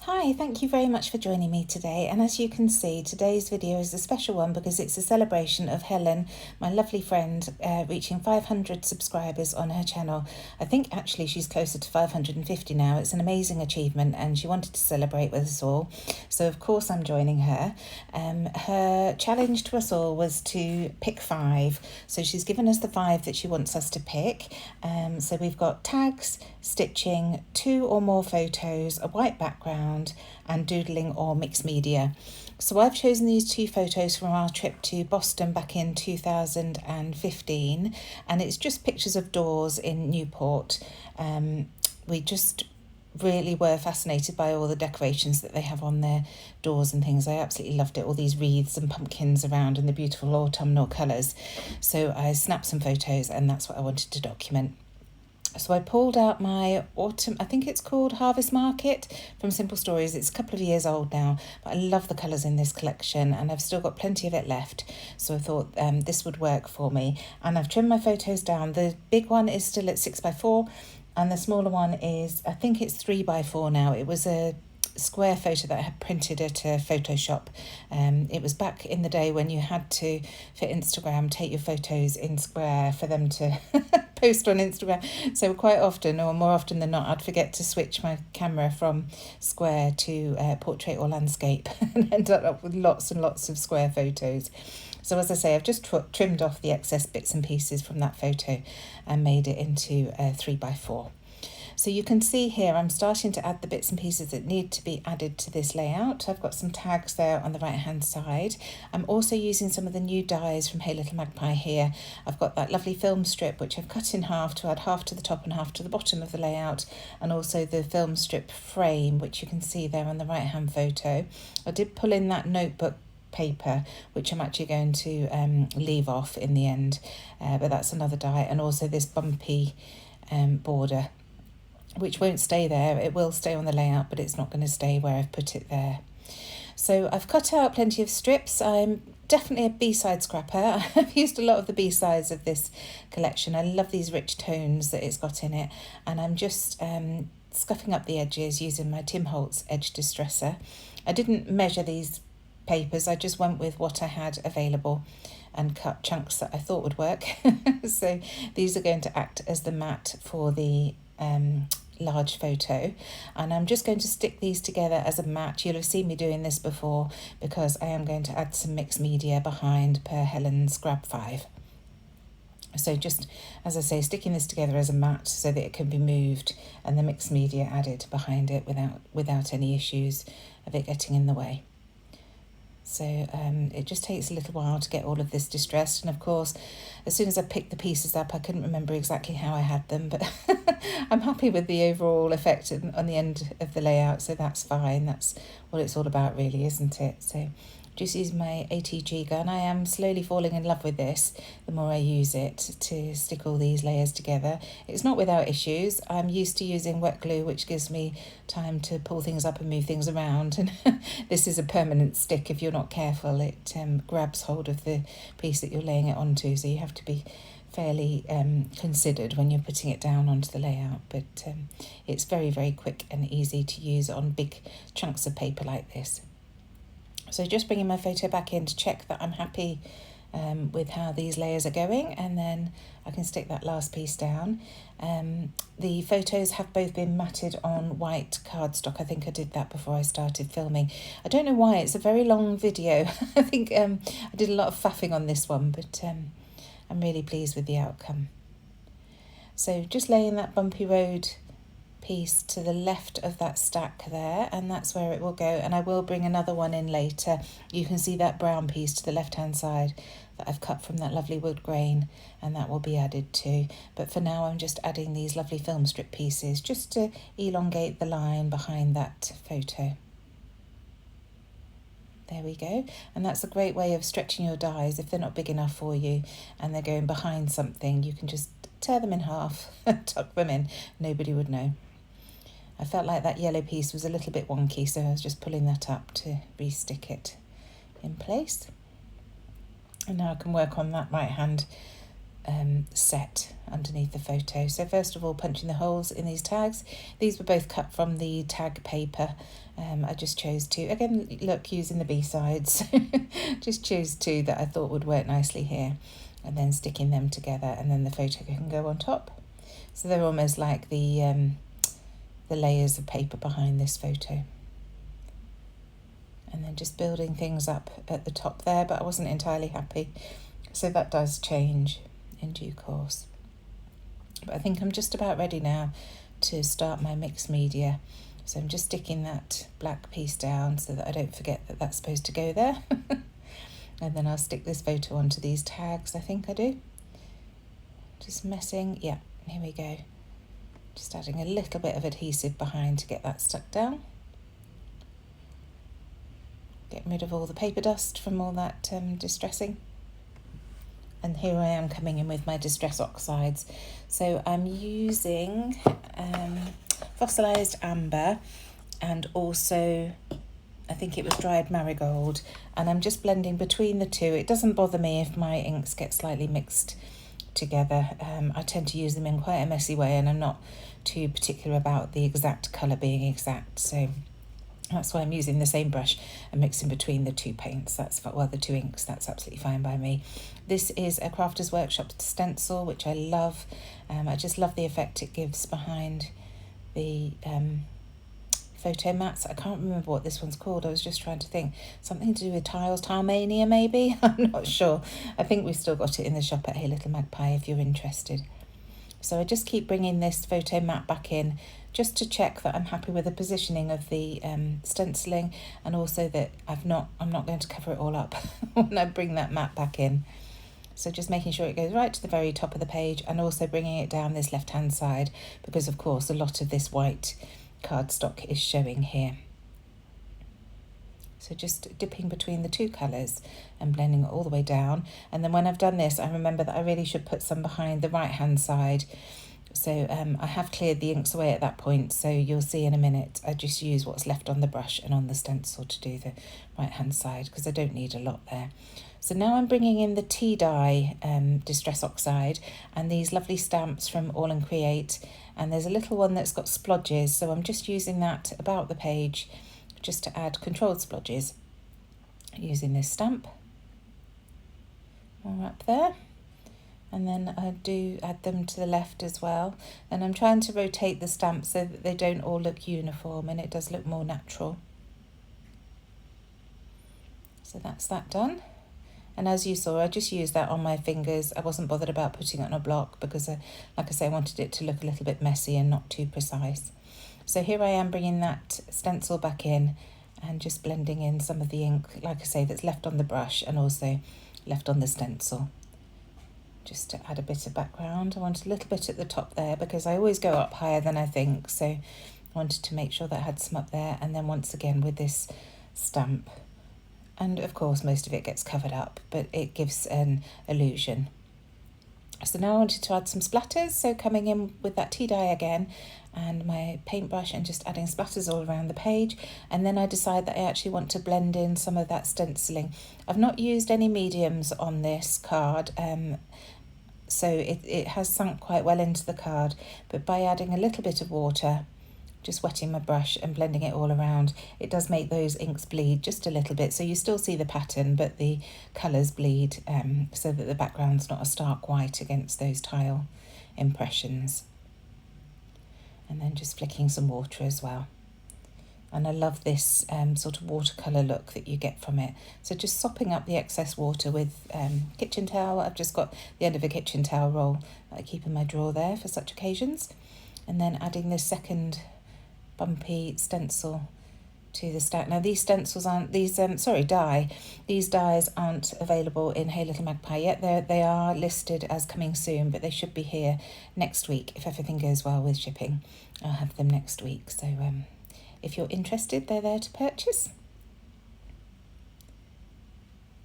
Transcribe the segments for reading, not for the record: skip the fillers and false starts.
Hi, thank you very much for joining me today. And as you can see, today's video is a special one because it's a celebration of Helen, my lovely friend, reaching 500 subscribers on her channel. I think actually she's closer to 550 now. It's an amazing achievement and she wanted to celebrate with us all. So of course I'm joining her. Her challenge to us all was to pick 5. So she's given us the 5 that she wants us to pick. So we've got tags, stitching, 2 or more photos, a white background, and doodling or mixed media. So I've chosen these 2 photos from our trip to Boston back in 2015, and it's just pictures of doors in Newport. We just really were fascinated by all the decorations that they have on their doors and things. I absolutely loved it, all these wreaths and pumpkins around and the beautiful autumnal colours. So I snapped some photos and that's what I wanted to document. So I pulled out my autumn, I think it's called Harvest Market from Simple Stories. It's a couple of years old now, but I love the colours in this collection and I've still got plenty of it left. So I thought this would work for me. And I've trimmed my photos down. The big one is still at 6x4 and the smaller one is, I think it's 3x4 now. It was a square photo that I had printed at a photo shop. It was back in the day when you had to, for Instagram, take your photos in square for them to post on Instagram. So quite often, or more often than not, I'd forget to switch my camera from square to portrait or landscape and end up with lots and lots of square photos. So as I say, I've just trimmed off the excess bits and pieces from that photo and made it into a 3x4. So you can see here I'm starting to add the bits and pieces that need to be added to this layout. I've got some tags there on the right hand side. I'm also using some of the new dies from Hey Little Magpie here. I've got that lovely film strip which I've cut in half to add half to the top and half to the bottom of the layout, and also the film strip frame which you can see there on the right hand photo. I did pull in that notebook paper which I'm actually going to leave off in the end, but that's another die, and also this bumpy border which won't stay there. It will stay on the layout, but it's not going to stay where I've put it there. So I've cut out plenty of strips. I'm definitely a B-side scrapper. I've used a lot of the B-sides of this collection. I love these rich tones that it's got in it, and I'm just scuffing up the edges using my Tim Holtz edge distresser. I didn't measure these papers, I just went with what I had available and cut chunks that I thought would work. So these are going to act as the mat for the large photo, and I'm just going to stick these together as a mat. You'll have seen me doing this before because I am going to add some mixed media behind per Helen's Grab 5. So just, as I say, sticking this together as a mat so that it can be moved and the mixed media added behind it without any issues of it getting in the way. So it just takes a little while to get all of this distressed, and of course as soon as I picked the pieces up I couldn't remember exactly how I had them, but I'm happy with the overall effect on the end of the layout, so that's fine. That's what it's all about really, isn't it? So just use my ATG gun. I am slowly falling in love with this the more I use it to stick all these layers together. It's not without issues. I'm used to using wet glue, which gives me time to pull things up and move things around, and this is a permanent stick. If you're not careful, it grabs hold of the piece that you're laying it onto, so you have to be fairly considered when you're putting it down onto the layout, but it's very, very quick and easy to use on big chunks of paper like this. So just bringing my photo back in to check that I'm happy with how these layers are going, and then I can stick that last piece down. The photos have both been matted on white cardstock. I think I did that before I started filming. I don't know why, it's a very long video. I think I did a lot of faffing on this one, but I'm really pleased with the outcome. So just laying that bumpy road piece to the left of that stack there, and that's where it will go, and I will bring another one in later. You can see that brown piece to the left hand side that I've cut from that lovely wood grain, and that will be added too, but for now I'm just adding these lovely film strip pieces just to elongate the line behind that photo. There we go, and that's a great way of stretching your dies. If they're not big enough for you and they're going behind something, you can just tear them in half, tuck them in, nobody would know. I felt like that yellow piece was a little bit wonky, so I was just pulling that up to re-stick it in place. And now I can work on that right hand set underneath the photo. So first of all, punching the holes in these tags. These were both cut from the tag paper. I just chose two, again, look, using the B-sides, just chose two that I thought would work nicely here, and then sticking them together, and then the photo can go on top. So they're almost like the layers of paper behind this photo. And then just building things up at the top there, but I wasn't entirely happy. So that does change in due course. But I think I'm just about ready now to start my mixed media. So I'm just sticking that black piece down so that I don't forget that that's supposed to go there. And then I'll stick this photo onto these tags, I think I do. Just messing, yeah, here we go. Just adding a little bit of adhesive behind to get that stuck down. Getting rid of all the paper dust from all that distressing. And here I am coming in with my distress oxides. So I'm using fossilized amber and also I think it was dried marigold, and I'm just blending between the two. It doesn't bother me if my inks get slightly mixed together. I tend to use them in quite a messy way, and I'm not too particular about the exact colour being exact, so that's why I'm using the same brush and mixing between the two paints. The two inks, that's absolutely fine by me. This is a Crafters Workshop stencil, which I love. I just love the effect it gives behind the photo mats. I can't remember what this one's called. I was just trying to think. Something to do with tiles, Tilemania maybe? I'm not sure. I think we've still got it in the shop at Hey Little Magpie if you're interested. So I just keep bringing this photo mat back in just to check that I'm happy with the positioning of the stenciling, and also that I'm not going to cover it all up when I bring that mat back in. So just making sure it goes right to the very top of the page, and also bringing it down this left hand side, because of course a lot of this white cardstock is showing here. So just dipping between the two colours and blending it all the way down. And then when I've done this, I remember that I really should put some behind the right hand side. So I have cleared the inks away at that point, so you'll see in a minute I just use what's left on the brush and on the stencil to do the right hand side, because I don't need a lot there. So now I'm bringing in the tea dye Distress Oxide and these lovely stamps from All and Create, and there's a little one that's got splodges, so I'm just using that about the page just to add controlled splodges using this stamp. All up there. And then I do add them to the left as well. And I'm trying to rotate the stamps so that they don't all look uniform, and it does look more natural. So that's that done. And as you saw, I just used that on my fingers. I wasn't bothered about putting it on a block because, like I say, I wanted it to look a little bit messy and not too precise. So here I am bringing that stencil back in and just blending in some of the ink, like I say, that's left on the brush and also left on the stencil. Just to add a bit of background. I want a little bit at the top there because I always go up higher than I think. So I wanted to make sure that I had some up there. And then once again with this stamp. And of course, most of it gets covered up, but it gives an illusion. So now I wanted to add some splatters. So coming in with that tea dye again and my paintbrush and just adding splatters all around the page. And then I decide that I actually want to blend in some of that stenciling. I've not used any mediums on this card. So it has sunk quite well into the card, but by adding a little bit of water, just wetting my brush and blending it all around, it does make those inks bleed just a little bit. So you still see the pattern, but the colours bleed so that the background's not a stark white against those tile impressions. And then just flicking some water as well. And I love this sort of watercolour look that you get from it. So just sopping up the excess water with kitchen towel. I've just got the end of a kitchen towel roll that I keep in my drawer there for such occasions. And then adding this second bumpy stencil to the stack. Now these stencils aren't, these dyes aren't available in Hey Little Magpie yet. They are listed as coming soon, but they should be here next week if everything goes well with shipping. I'll have them next week. So if you're interested, they're there to purchase.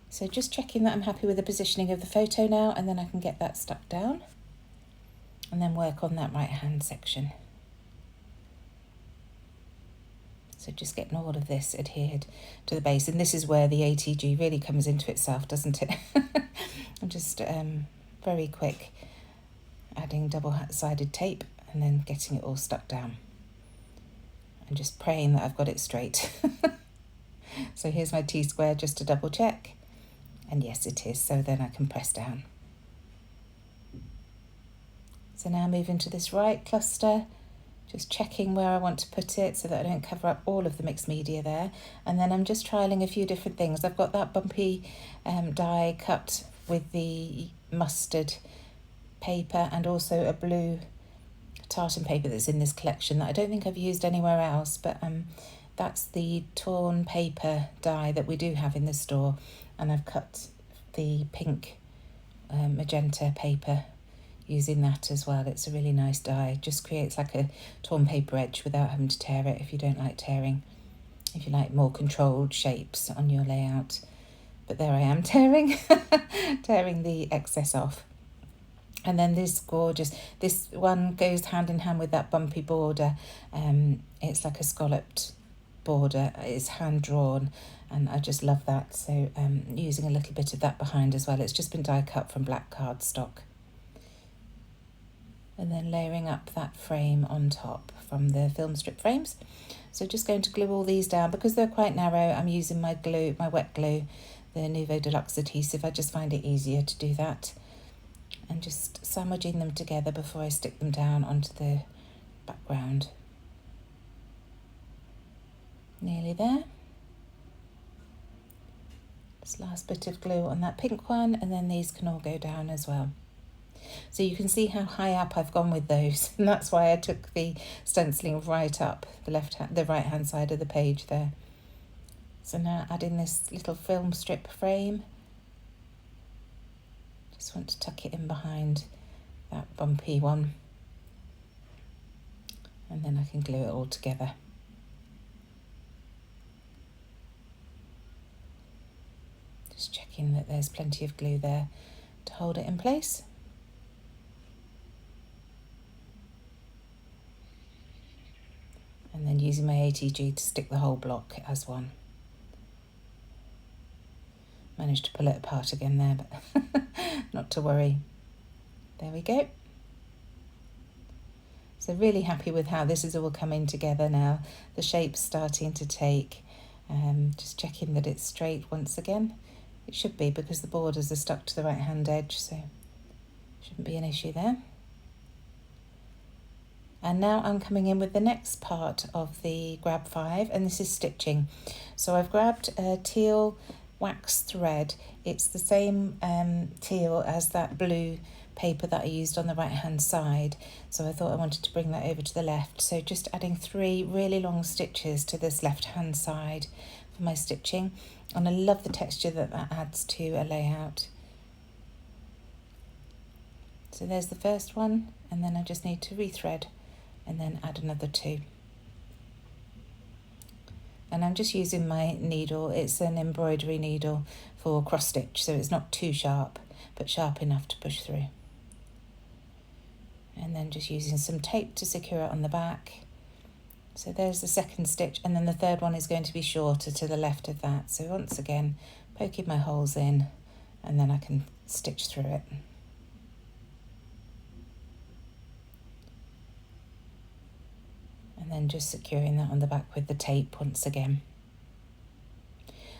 So just checking that I'm happy with the positioning of the photo now, and then I can get that stuck down and then work on that right hand section. So just getting all of this adhered to the base, and this is where the ATG really comes into itself, doesn't it? I'm just very quick, adding double-sided tape and then getting it all stuck down. And just praying that I've got it straight. So here's my T-square just to double check. And yes, it is, so then I can press down. So now move into this right cluster, just checking where I want to put it so that I don't cover up all of the mixed media there. And then I'm just trialling a few different things. I've got that bumpy die cut with the mustard paper and also a blue tartan paper that's in this collection that I don't think I've used anywhere else, but that's the torn paper die that we do have in the store, and I've cut the pink magenta paper using that as well. It's a really nice die, just creates like a torn paper edge without having to tear it if you don't like tearing, if you like more controlled shapes on your layout. But there I am tearing tearing the excess off. And then this one goes hand in hand with that bumpy border. It's like a scalloped border, it's hand drawn, and I just love that. So using a little bit of that behind as well. It's just been die cut from black cardstock. And then layering up that frame on top from the film strip frames. So just going to glue all these down because they're quite narrow. I'm using my glue, my wet glue, the Nuvo Deluxe adhesive. I just find it easier to do that. And just sandwiching them together before I stick them down onto the background. Nearly there. This last bit of glue on that pink one, and then these can all go down as well. So you can see how high up I've gone with those, and that's why I took the stenciling right up the right hand side of the page there. So now adding this little film strip frame. Just want to tuck it in behind that bumpy one, and then I can glue it all together. Just checking that there's plenty of glue there to hold it in place. And then using my ATG to stick the whole block as one. Managed to pull it apart again there, but not to worry. There we go. So really happy with how this is all coming together now. The shape's starting to take. Just checking that it's straight once again. It should be because the borders are stuck to the right hand edge, so shouldn't be an issue there. And now I'm coming in with the next part of the Grab 5, and this is stitching. So I've grabbed a teal wax thread. It's the same teal as that blue paper that I used on the right hand side. So I thought I wanted to bring that over to the left. So just adding 3 really long stitches to this left hand side for my stitching. And I love the texture that that adds to a layout. So there's the first one, and then I just need to rethread and then add another 2. And I'm just using my needle. It's an embroidery needle for cross stitch, so it's not too sharp, but sharp enough to push through. And then just using some tape to secure it on the back. So there's the second stitch, and then the third one is going to be shorter to the left of that. So once again, poking my holes in, and then I can stitch through it. And then just securing that on the back with the tape once again.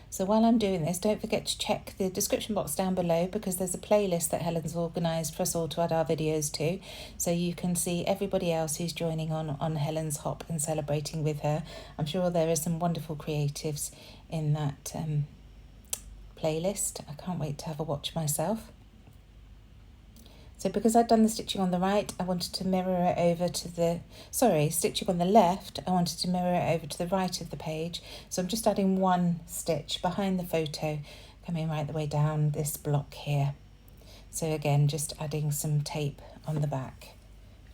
So while I'm doing this, don't forget to check the description box down below because there's a playlist that Helen's organised for us all to add our videos to. So you can see everybody else who's joining on Helen's hop and celebrating with her. I'm sure there are some wonderful creatives in that playlist. I can't wait to have a watch myself. So because I'd done the stitching on the right, I wanted to mirror it over to the, stitching on the left, I wanted to mirror it over to the right of the page. So I'm just adding 1 stitch behind the photo, coming right the way down this block here. So again, just adding some tape on the back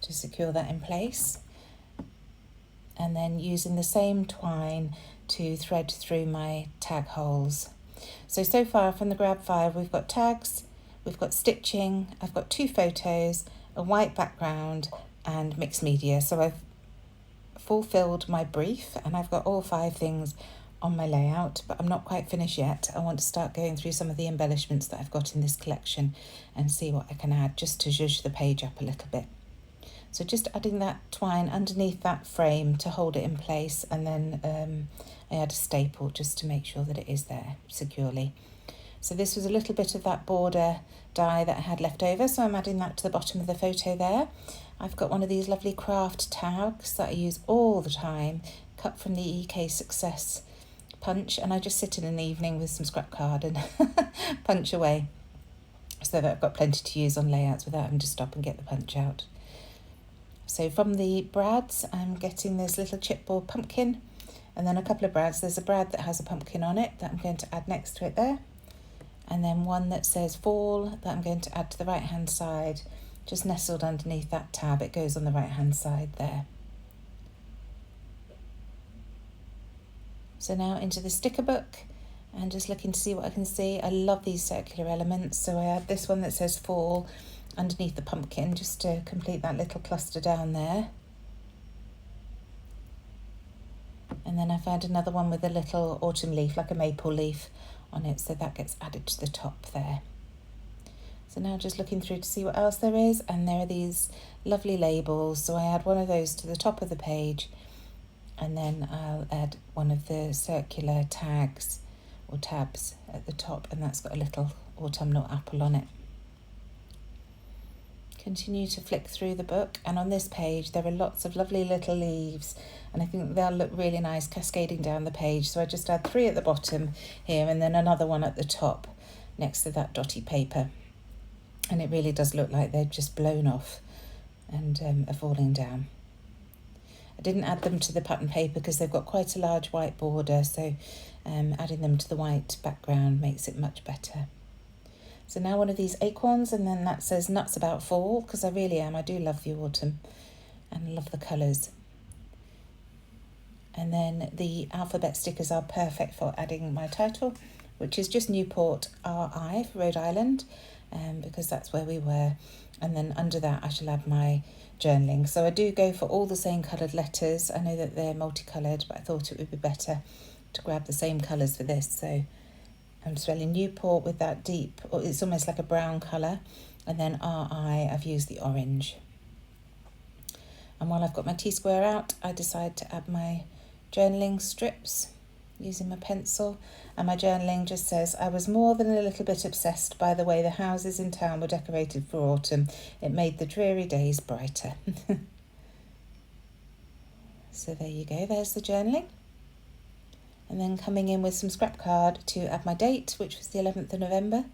to secure that in place. And then using the same twine to thread through my tag holes. So far from the Grab 5, we've got tags, we've got stitching, I've got 2 photos, a white background and mixed media. So I've fulfilled my brief and I've got all 5 things on my layout, but I'm not quite finished yet. I want to start going through some of the embellishments that I've got in this collection and see what I can add just to zhuzh the page up a little bit. So just adding that twine underneath that frame to hold it in place, and then I add a staple just to make sure that it is there securely. So this was a little bit of that border die that I had left over, so I'm adding that to the bottom of the photo there. I've got one of these lovely craft tags that I use all the time, cut from the EK Success punch, and I just sit in an evening with some scrap card and punch away, so that I've got plenty to use on layouts without having to stop and get the punch out. So from the brads, I'm getting this little chipboard pumpkin, and then a couple of brads. There's a brad that has a pumpkin on it that I'm going to add next to it there, and then one that says fall that I'm going to add to the right hand side, just nestled underneath that tab. It goes on the right hand side there. So now into the sticker book and just looking to see what I can see. I love these circular elements, so I add this one that says fall underneath the pumpkin just to complete that little cluster down there. And then I found another one with a little autumn leaf, like a maple leaf on it, so that gets added to the top there. So now just looking through to see what else there is, and there are these lovely labels, so I add one of those to the top of the page, and then I'll add one of the circular tags or tabs at the top, and that's got a little autumnal apple on it. Continue to flick through the book, and on this page there are lots of lovely little leaves, and I think they'll look really nice cascading down the page, so I just add 3 at the bottom here and then another one at the top next to that dotty paper, and it really does look like they've just blown off and are falling down. I didn't add them to the pattern paper because they've got quite a large white border, so adding them to the white background makes it much better. So now one of these acorns, and then that says nuts about fall, because I really am. I do love the autumn and love the colours. And then the alphabet stickers are perfect for adding my title, which is just Newport RI for Rhode Island, because that's where we were. And then under that I shall add my journaling. So I do go for all the same coloured letters. I know that they're multicoloured, but I thought it would be better to grab the same colours for this. So I'm spelling Newport with that deep, or it's almost like a brown colour, and then RI, I've used the orange. And while I've got my T-square out, I decide to add my journaling strips using my pencil, and my journaling just says, I was more than a little bit obsessed by the way the houses in town were decorated for autumn. It made the dreary days brighter. So there you go, there's the journaling. And then coming in with some scrap card to add my date, which was the 11th of November.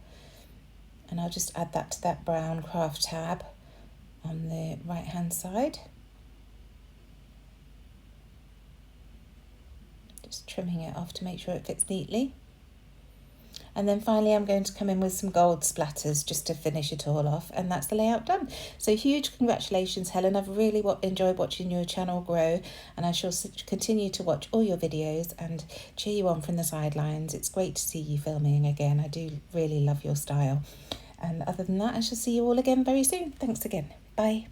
And I'll just add that to that brown craft tab on the right hand side. Just trimming it off to make sure it fits neatly. And then finally I'm going to come in with some gold splatters just to finish it all off, and that's the layout done. So huge congratulations, Helen. I've really enjoyed watching your channel grow, and I shall continue to watch all your videos and cheer you on from the sidelines. It's great to see you filming again. I do really love your style. And other than that, I shall see you all again very soon. Thanks again. Bye.